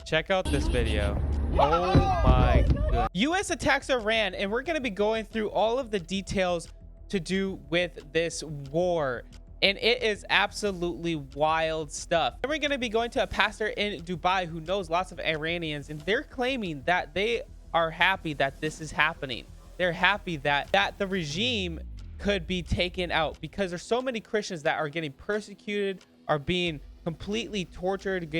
Check out this video. Oh my god. US attacks Iran, and we're going to be going through all of the details to do with this war. And it is absolutely wild stuff. And we're going to be going to a pastor in Dubai who knows lots of Iranians, and they're claiming that they are happy that this is happening. They're happy that the regime could be taken out because there's so many Christians that are getting persecuted, are being completely tortured,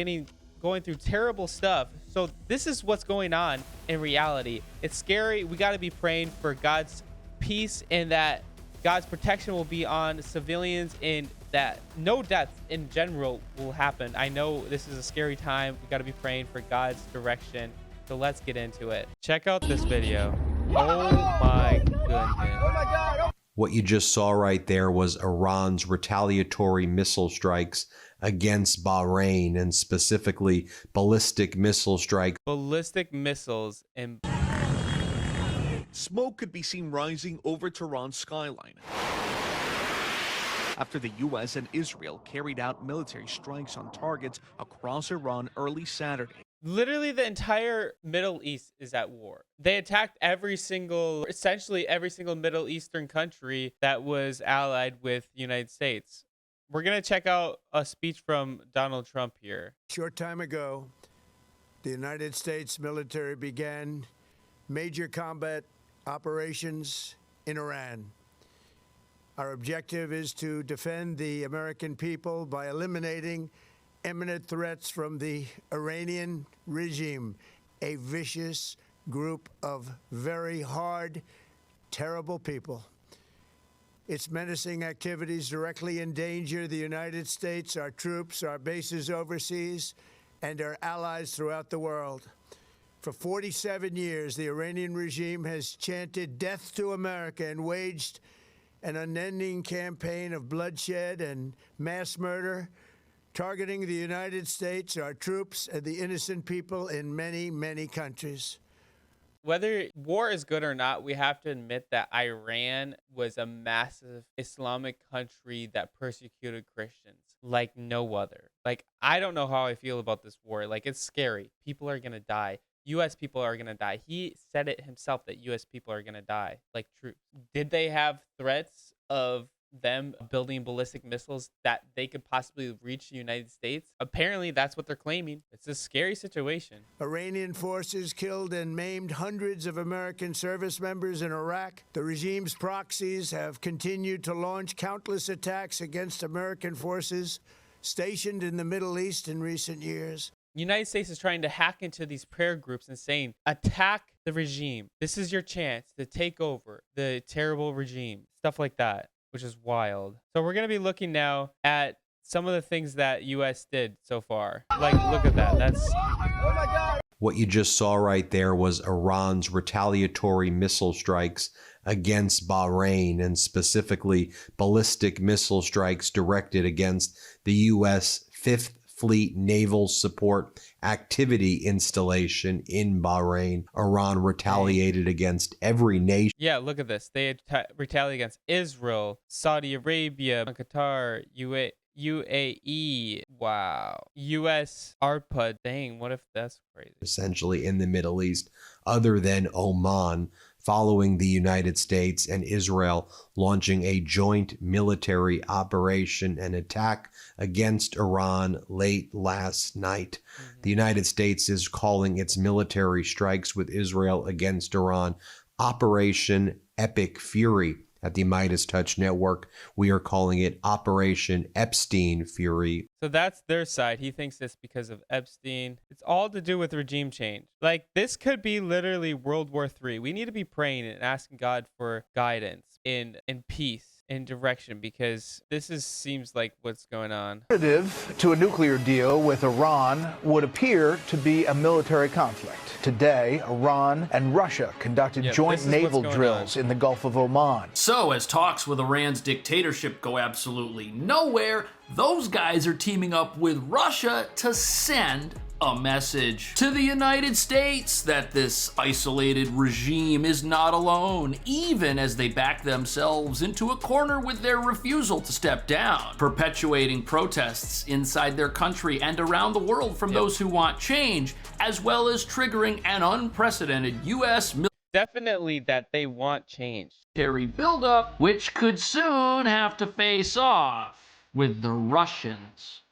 going through terrible stuff. So this is what's going on in reality. It's scary. We got to be praying for God's peace and that God's protection will be on civilians and that no deaths in general will happen. I know this is a scary time. We got to be praying for God's direction. So let's get into it. Check out this video. Oh my goodness. What you just saw right there was Iran's retaliatory missile strikes against Bahrain, and specifically ballistic missile strikes. Ballistic missiles and smoke could be seen rising over Tehran's skyline after the U.S. and Israel carried out military strikes on targets across Iran early Saturday. Literally the entire Middle East is at war. They attacked essentially every single Middle Eastern country that was allied with the United States. We're going to check out a speech from Donald Trump here. Short time ago, the United States military began major combat operations in Iran. Our objective is to defend the American people by eliminating imminent threats from the Iranian regime, a vicious group of very hard, terrible people. Its menacing activities directly endanger the United States, our troops, our bases overseas, and our allies throughout the world. For 47 years, the Iranian regime has chanted death to America and waged an unending campaign of bloodshed and mass murder, targeting the United States, our troops, and the innocent people in many, many countries. Whether war is good or not, we have to admit that Iran was a massive Islamic country that persecuted Christians like no other. Like, I don't know how I feel about this war. Like, it's scary. People are going to die. U.S. people are going to die. He said it himself that U.S. people are going to die, like troops. Did they have threats of them building ballistic missiles that they could possibly reach the United States? Apparently that's what they're claiming. It's a scary situation. Iranian forces killed and maimed hundreds of American service members in Iraq. The regime's proxies have continued to launch countless attacks against American forces stationed in the Middle East in recent years. The United States is trying to hack into these prayer groups and saying, attack the regime. This is your chance to take over the terrible regime. Stuff like that, which is wild. So we're going to be looking now at some of the things that U.S. did so far. Like, look at that. That's... What you just saw right there was Iran's retaliatory missile strikes against Bahrain, and specifically ballistic missile strikes directed against the U.S. 5th Fleet Naval Support Activity installation in Bahrain. Iran retaliated against every nation. Yeah, look at this. They retaliate against Israel, Saudi Arabia, Qatar, UAE. Wow. US ARPA. Dang, what if that's crazy? Essentially in the Middle East, other than Oman, following the United States and Israel launching a joint military operation and attack against Iran late last night. The United States is calling its military strikes with Israel against Iran Operation Epic Fury. At the Midas Touch Network, we are calling it Operation Epstein Fury. So that's their side. He thinks it's because of Epstein. It's all to do with regime change. Like, this could be literally World War III. We need to be praying and asking God for guidance in peace and direction, because seems like what's going on. Alternative to a nuclear deal with Iran would appear to be a military conflict. Today, Iran and Russia conducted joint naval drills in the Gulf of Oman. So, as talks with Iran's dictatorship go absolutely nowhere, those guys are teaming up with Russia to send a message to the United States that this isolated regime is not alone, even as they back themselves into a corner with their refusal to step down, perpetuating protests inside their country and around the world from those who want change, as well as triggering an unprecedented U.S. Definitely that they want change. military buildup, which could soon have to face off with the Russians.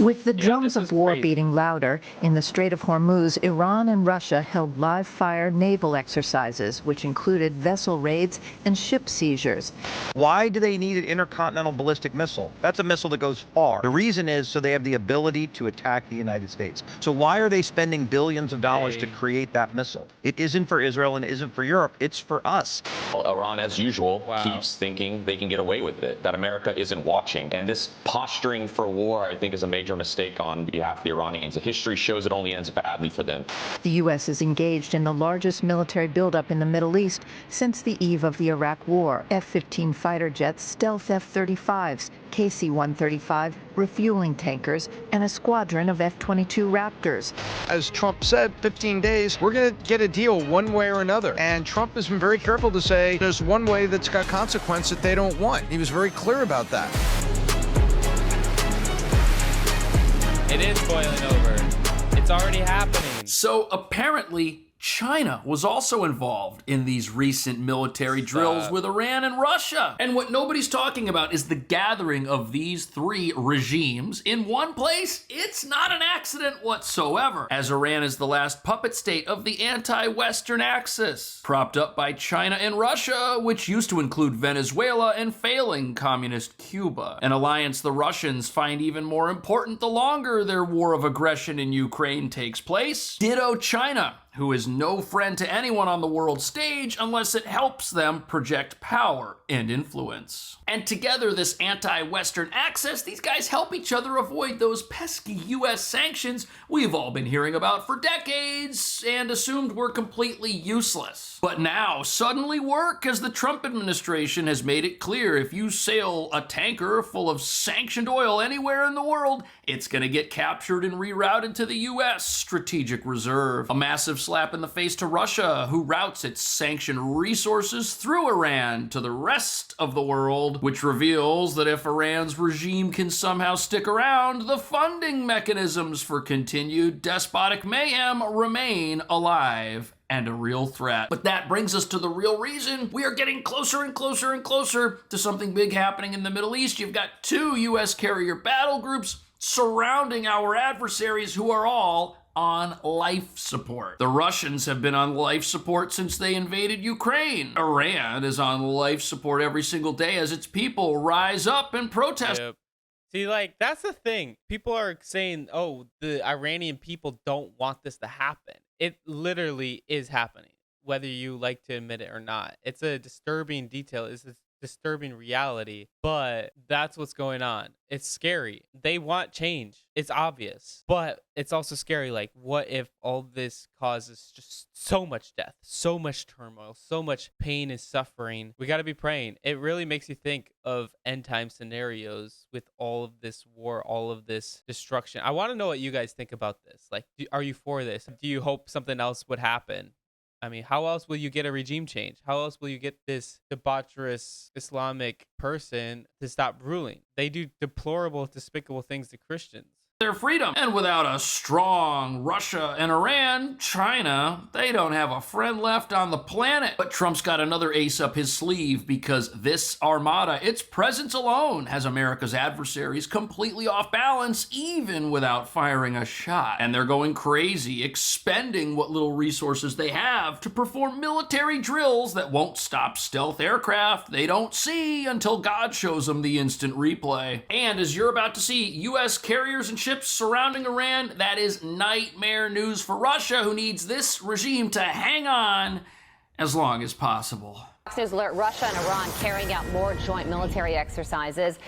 With the drums of war beating louder, in the Strait of Hormuz, Iran and Russia held live-fire naval exercises, which included vessel raids and ship seizures. Why do they need an intercontinental ballistic missile? That's a missile that goes far. The reason is so they have the ability to attack the United States. So why are they spending billions of dollars to create that missile? It isn't for Israel and it isn't for Europe. It's for us. Well, Iran, as usual, keeps thinking they can get away with it, that America isn't watching. And this posturing for war, I think, is a major mistake on behalf of the Iranians. The history shows it only ends badly for them. The U.S. is engaged in the largest military buildup in the Middle East since the eve of the Iraq War. F-15 fighter jets, stealth F-35s, KC-135 refueling tankers, and a squadron of F-22 Raptors. As Trump said, 15 days, we're going to get a deal one way or another. And Trump has been very careful to say there's one way that's got consequence that they don't want. He was very clear about that. It is boiling over. It's already happening. So apparently, China was also involved in these recent military drills with Iran and Russia. And what nobody's talking about is the gathering of these three regimes in one place. It's not an accident whatsoever, as Iran is the last puppet state of the anti-Western axis, propped up by China and Russia, which used to include Venezuela and failing communist Cuba, an alliance the Russians find even more important the longer their war of aggression in Ukraine takes place. Ditto China, who is no friend to anyone on the world stage unless it helps them project power and influence. And together, this anti-Western axis, these guys help each other avoid those pesky US sanctions we've all been hearing about for decades and assumed were completely useless. But now suddenly work, as the Trump administration has made it clear if you sail a tanker full of sanctioned oil anywhere in the world, it's gonna get captured and rerouted to the US strategic reserve. A massive slap in the face to Russia, who routes its sanctioned resources through Iran to the rest of the world, which reveals that if Iran's regime can somehow stick around, the funding mechanisms for continued despotic mayhem remain alive and a real threat. But that brings us to the real reason we are getting closer and closer and closer to something big happening in the Middle East. You've got two US carrier battle groups surrounding our adversaries who are all on life support. The Russians have been on life support since they invaded Ukraine. Iran is on life support every single day as its people rise up and protest. Yep. See, like, that's the thing. People are saying, oh, the Iranian people don't want this to happen. It literally is happening, whether you like to admit it or not. It's a disturbing detail. It's a disturbing reality, but that's what's going on. It's scary. They want change. It's obvious, but it's also scary. Like, what if all this causes just so much death, so much turmoil, so much pain and suffering? We got to be praying. It really makes you think of end time scenarios with all of this war, all of this destruction. I want to know what you guys think about this. Like, are you for this? Do you hope something else would happen? I mean, how else will you get a regime change? How else will you get this debaucherous Islamic person to stop ruling? They do deplorable, despicable things to Christians. Their freedom. And without a strong Russia and Iran, China, they don't have a friend left on the planet. But Trump's got another ace up his sleeve, because this armada, its presence alone, has America's adversaries completely off balance, even without firing a shot. And they're going crazy, expending what little resources they have to perform military drills that won't stop stealth aircraft they don't see until God shows them the instant replay. And as you're about to see, U.S. carriers and ships surrounding Iran, that is nightmare news for Russia, who needs this regime to hang on as long as possible. Fox News alert: Russia and Iran carrying out more joint military exercises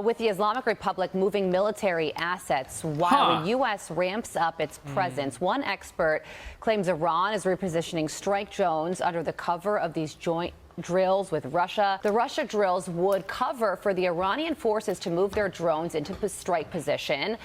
with the Islamic Republic moving military assets while the U.S. ramps up its presence. One expert claims Iran is repositioning strike drones under the cover of these joint drills with Russia. The Russia drills would cover for the Iranian forces to move their drones into strike position.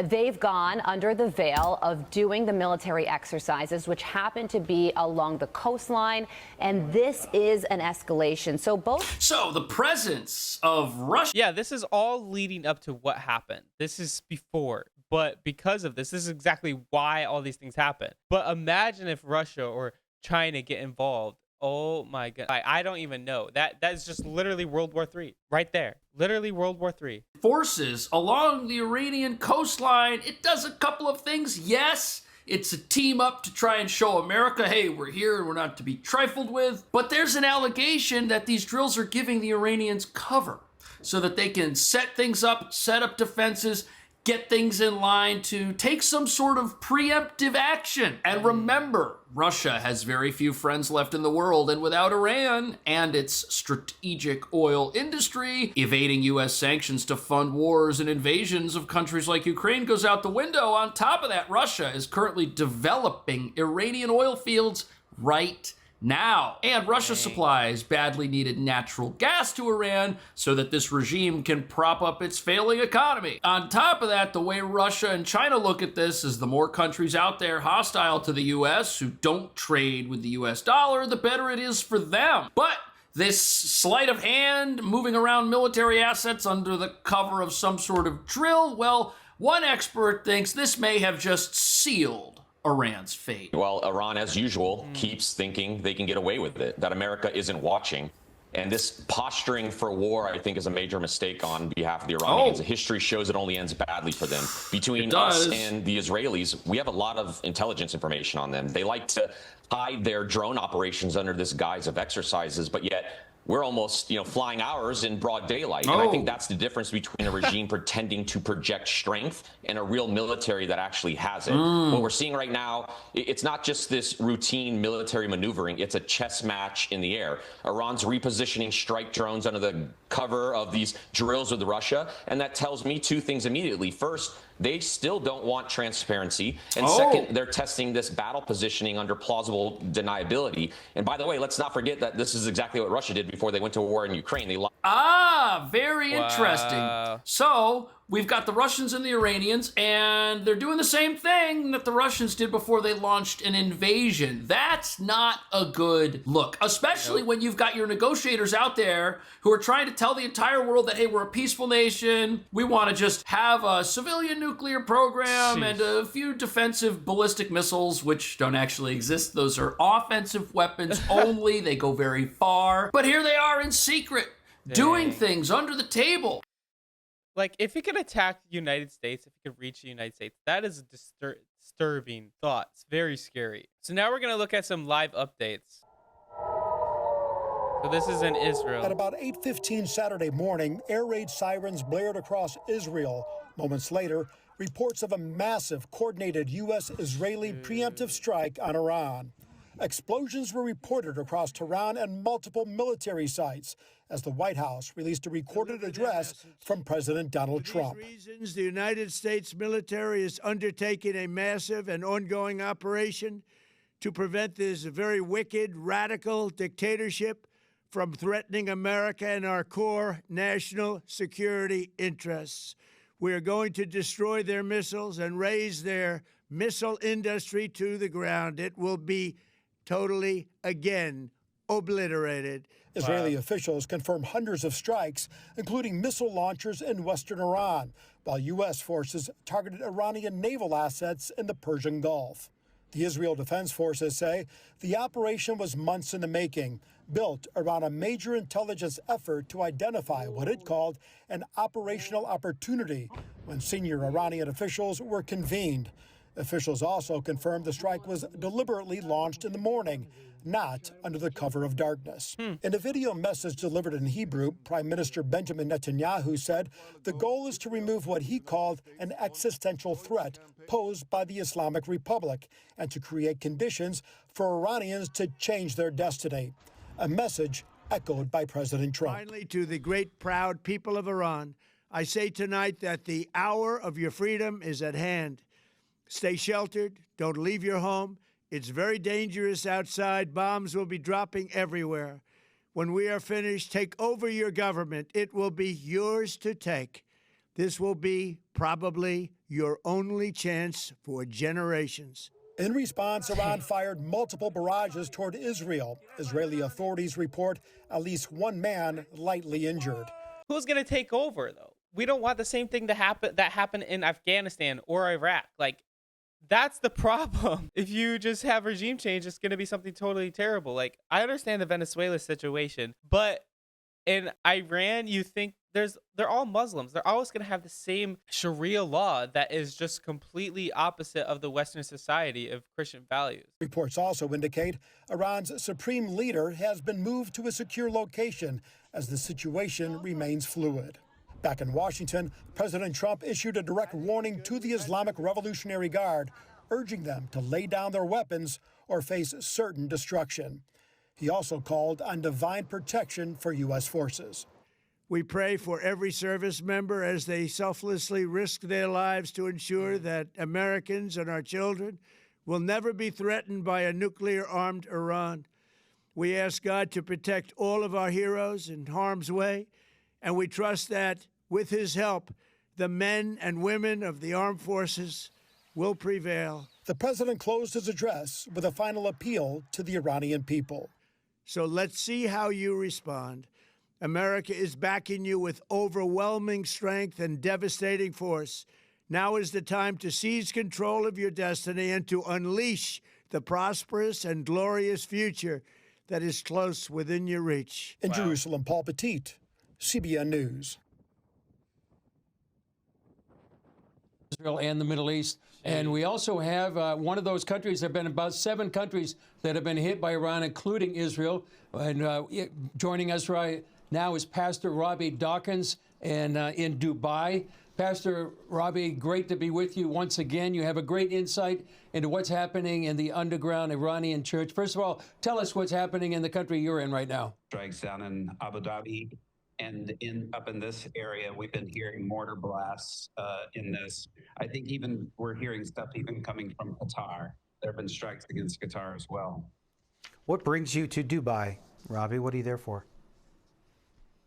They've gone under the veil of doing the military exercises, which happen to be along the coastline, and this is an escalation. So the presence of Russia. Yeah, this is all leading up to what happened. This is before, but because of this is exactly why all these things happen. But imagine if Russia or China get involved. Oh my God. I don't even know. That is just literally World War III right there. Literally World War III. Forces along the Iranian coastline. It does a couple of things. Yes, it's a team up to try and show America, hey, we're here and we're not to be trifled with. But there's an allegation that these drills are giving the Iranians cover so that they can set things up, set up defenses, get things in line to take some sort of preemptive action. And remember, Russia has very few friends left in the world, and without Iran and its strategic oil industry, evading U.S. sanctions to fund wars and invasions of countries like Ukraine goes out the window. On top of that, Russia is currently developing Iranian oil fields right now. And Russia supplies badly needed natural gas to Iran so that this regime can prop up its failing economy. On top of that, the way Russia and China look at this is the more countries out there hostile to the US who don't trade with the US dollar, the better it is for them. But this sleight of hand, moving around military assets under the cover of some sort of drill, well, one expert thinks this may have just sealed Iran's fate. Well, Iran, as usual, keeps thinking they can get away with it, that America isn't watching. And this posturing for war, I think, is a major mistake on behalf of the Iranians. History shows it only ends badly for them. Between us and the Israelis, we have a lot of intelligence information on them. They like to hide their drone operations under this guise of exercises, but yet we're almost, flying ours in broad daylight. And I think that's the difference between a regime pretending to project strength and a real military that actually has it. What we're seeing right now, it's not just this routine military maneuvering. It's a chess match in the air. Iran's repositioning strike drones under the cover of these drills with Russia. And that tells me two things immediately. First, they still don't want transparency. And second, they're testing this battle positioning under plausible deniability. And by the way, let's not forget that this is exactly what Russia did before they went to war in Ukraine. Very interesting. So we've got the Russians and the Iranians, and they're doing the same thing that the Russians did before they launched an invasion. That's not a good look, especially when you've got your negotiators out there who are trying to tell the entire world that, hey, we're a peaceful nation. We want to just have a civilian nuclear program and a few defensive ballistic missiles, which don't actually exist. Those are offensive weapons only. They go very far. But here they are in secret, doing things under the table. Like, if he could attack the United States, if he could reach the United States, that is a disturbing thought. It's very scary. So now we're going to look at some live updates. So this is in Israel. At about 8:15 Saturday morning, air raid sirens blared across Israel. Moments later, reports of a massive, coordinated U.S.-Israeli preemptive strike on Iran. Explosions were reported across Tehran and multiple military sites as the White House released a recorded address from President Donald Trump. For these reasons, the United States military is undertaking a massive and ongoing operation to prevent this very wicked, radical dictatorship from threatening America and our core national security interests. We are going to destroy their missiles and raise their missile industry to the ground. It will be totally, again, obliterated. Israeli officials confirmed hundreds of strikes, including missile launchers in western Iran, while U.S. forces targeted Iranian naval assets in the Persian Gulf. The Israel Defense Forces say the operation was months in the making, built around a major intelligence effort to identify what it called an operational opportunity when senior Iranian officials were convened. Officials also confirmed the strike was deliberately launched in the morning, not under the cover of darkness. In a video message delivered in Hebrew, Prime Minister Benjamin Netanyahu said the goal is to remove what he called an existential threat posed by the Islamic Republic and to create conditions for Iranians to change their destiny. A message echoed by President Trump. Finally, to the great, proud people of Iran, I say tonight that the hour of your freedom is at hand. Stay sheltered. Don't leave your home. It's very dangerous outside. Bombs will be dropping everywhere. When we are finished, take over your government. It will be yours to take. This will be probably your only chance for generations. In response, Iran fired multiple barrages toward Israel. Israeli authorities report at least one man lightly injured. Who's going to take over, though? We don't want the same thing to happen that happened in Afghanistan or Iraq. Like, that's the problem. If you just have regime change, it's going to be something totally terrible. Like, I understand the Venezuela situation, but in Iran, you think they're all Muslims. They're always going to have the same Sharia law that is just completely opposite of the Western society of Christian values. Reports also indicate Iran's supreme leader has been moved to a secure location as the situation remains fluid. Back in Washington, President Trump issued a direct warning to the Islamic Revolutionary Guard, urging them to lay down their weapons or face certain destruction. He also called on divine protection for U.S. forces. We pray for every service member as they selflessly risk their lives to ensure that Americans and our children will never be threatened by a nuclear-armed Iran. We ask God to protect all of our heroes in harm's way, and we trust that, with his help, the men and women of the armed forces will prevail. The president closed his address with a final appeal to the Iranian people. So let's see how you respond. America is backing you with overwhelming strength and devastating force. Now is the time to seize control of your destiny and to unleash the prosperous and glorious future that is close within your reach. In Jerusalem, Paul Petit, CBN News. Israel and the Middle East. And we also have one of those countries. There have been about 7 countries that have been hit by Iran, including Israel. And joining us right now is Pastor Robbie Dawkins in Dubai. Pastor Robbie, great to be with you once again. You have a great insight into what's happening in the underground Iranian church. First of all, tell us what's happening in the country you're in right now. Strikes down in Abu Dhabi. And up in this area, we've been hearing mortar blasts in this. I think even we're hearing stuff even coming from Qatar. There have been strikes against Qatar as well. What brings you to Dubai, Robbie? What are you there for?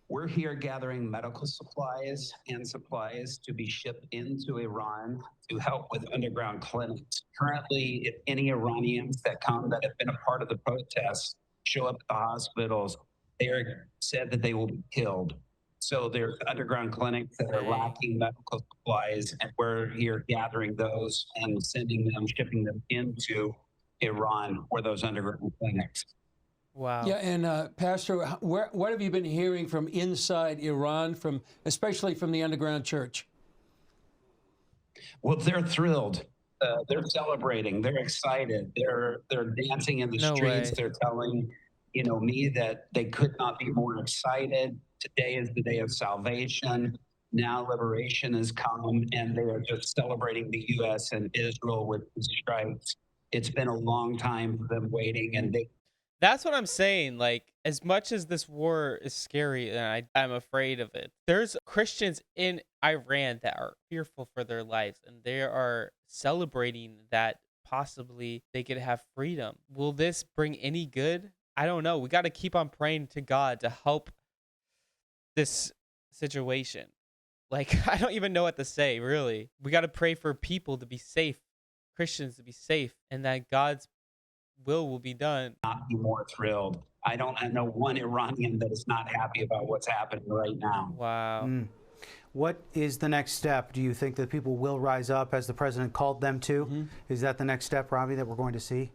We're here gathering medical supplies and supplies to be shipped into Iran to help with underground clinics. Currently, if any Iranians that come that have been a part of the protests show up at the hospitals, they are said that they will be killed. So there's underground clinics that are lacking medical supplies, and we're here gathering those and sending them, shipping them into Iran for those underground clinics. Wow. Yeah, and Pastor, what have you been hearing from inside Iran, especially from the underground church? Well, they're thrilled. They're celebrating. They're excited. They're dancing in the streets. Way. They're telling me that they could not be more excited. Today is the day of salvation. Now liberation has come, and they are just celebrating the U.S. and Israel with the strikes. It's been a long time for them waiting, and That's what I'm saying. Like, as much as this war is scary and I'm afraid of it, there's Christians in Iran that are fearful for their lives, and they are celebrating that possibly they could have freedom. Will this bring any good? I don't know. We got to keep on praying to God to help this situation. Like, I don't even know what to say, really. We got to pray for people to be safe, Christians to be safe, and that God's will be done. Not be more thrilled. I know one Iranian that is not happy about what's happening right now. Wow. What is the next step? Do you think that people will rise up as the president called them to? Is that the next step, Robbie, that we're going to see?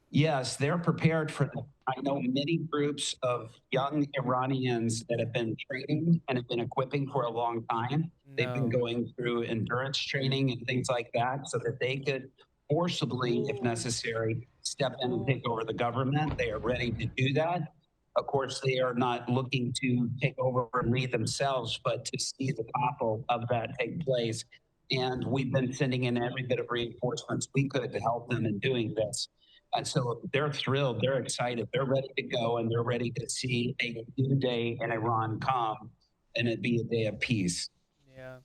Yes, they're prepared for that. I know many groups of young Iranians that have been training and have been equipping for a long time. They've been going through endurance training and things like that so that they could forcibly, if necessary, step in and take over the government. They are ready to do that. Of course, they are not looking to take over and lead themselves, but to see the topple of that take place. And we've been sending in every bit of reinforcements we could to help them in doing this. And so they're thrilled, they're excited, they're ready to go, and they're ready to see a new day in Iran come, and it be a day of peace.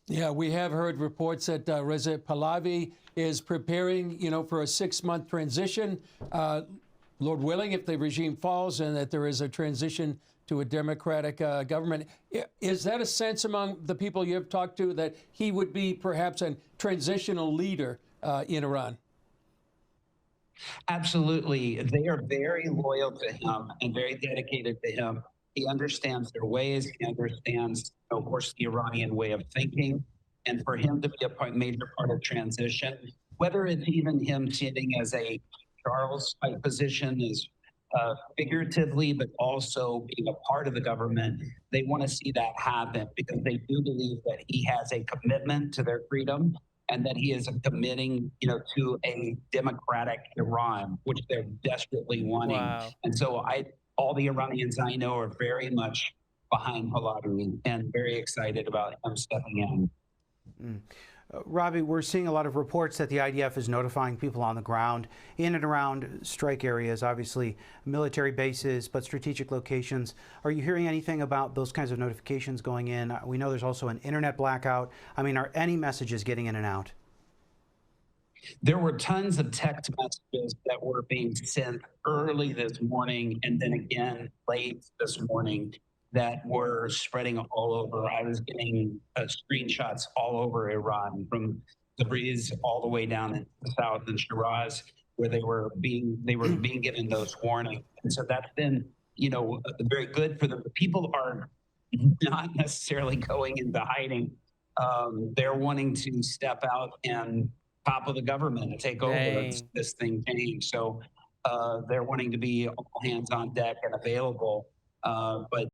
Yeah, we have heard reports that Reza Pahlavi is preparing, for a 6-month transition, Lord willing, if the regime falls, and that there is a transition to a democratic government. Is that a sense among the people you've talked to that he would be perhaps a transitional leader in Iran? Absolutely. They are very loyal to him and very dedicated to him. He understands their ways. He understands, of course, the Iranian way of thinking. And for him to be a major part of transition, whether it's even him sitting as a Charles type position is figuratively, but also being a part of the government, they want to see that happen because they do believe that he has a commitment to their freedom and that he is committing, to a democratic Iran, which they're desperately wanting. Wow. And so all the Iranians I know are very much behind Pahlavi and very excited about him stepping in. Robbie, we're seeing a lot of reports that the IDF is notifying people on the ground in and around strike areas, obviously military bases, but strategic locations. Are you hearing anything about those kinds of notifications going in? We know there's also an internet blackout. I mean, are any messages getting in and out? There were tons of text messages that were being sent early this morning and then again late this morning that were spreading all over. I was getting screenshots all over Iran, from Tabriz all the way down in the south in Shiraz, where they were being given those warnings. And so that's been, very good for them. The people are not necessarily going into hiding. They're wanting to step out and topple the government and take over this thing change. So they're wanting to be all hands on deck and available. But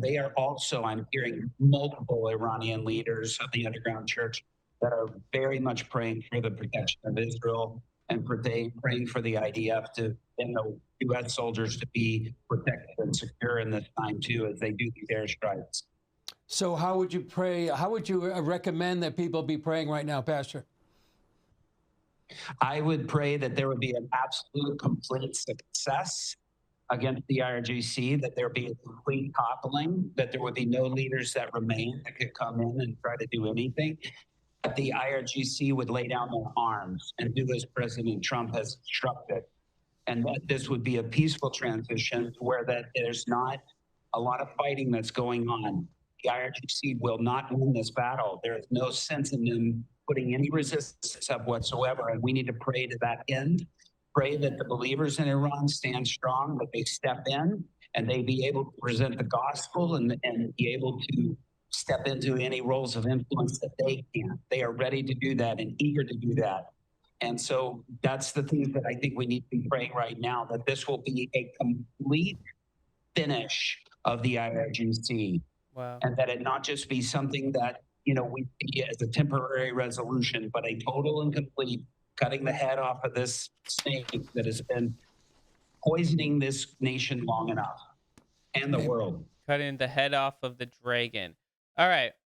they are also, I'm hearing multiple Iranian leaders of the underground church that are very much praying for the protection of Israel and praying for the IDF to, U.S. soldiers to be protected and secure in this time too, as they do these airstrikes. So how would you pray? How would you recommend that people be praying right now, Pastor? I would pray that there would be an absolute complete success against the IRGC, that there would be a complete toppling, that there would be no leaders that remain that could come in and try to do anything, that the IRGC would lay down their arms and do as President Trump has instructed, and that this would be a peaceful transition where that there's not a lot of fighting that's going on. The IRGC will not win this battle. There is no sense in them putting any resistance up whatsoever, and we need to pray to that end. Pray that the believers in Iran stand strong, that they step in and they be able to present the gospel and be able to step into any roles of influence that they can. They are ready to do that and eager to do that. And so that's the thing that I think we need to be praying right now, that this will be a complete finish of the IRGC. Wow. And that it not just be something that, we see as a temporary resolution, but a total and complete cutting the head off of this snake that has been poisoning this nation long enough and the world. Cutting the head off of the dragon. All right.